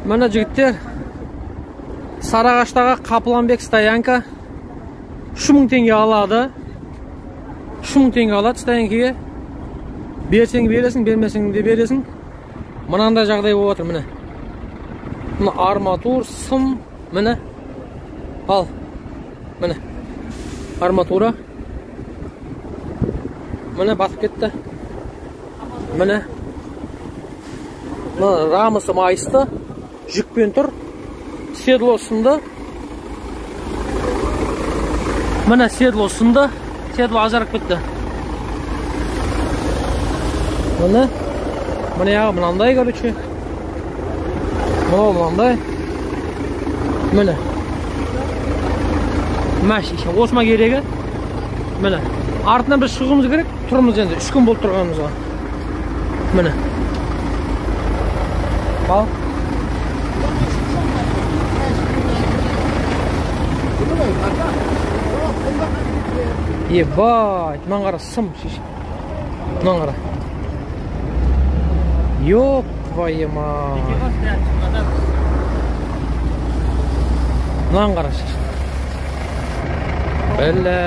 Mana jigitler, Sarıağaç'tagi Kaplanbek stoyanka 3000 tenge aladi. 3000 tenge aladi stoyankaga. Bersang berasan, bermasang de berasan. Mınандай жағдай болып отыр, міне. Мына арматур, сым, міне. Ал. Міне. Арматура. Міне батып кетті. Міне. Мына рамысы майысты. Жүкпен тұр. Седло сынды. Міне седло сынды. Седло ажарып кетті. Міне. Mene ya mınандай görüçü. Mınандай. Mene. Maş işe osma geregi. Mene. Артынан biz шығуымыз керек. Тұрмыз енді 3 күн болып тұрғанымызға. Mene. Al. Ебать, мынаны қара сым шеш. Мынаны қара. Ёп твою мать. Мынаны қарашы. Бәлә.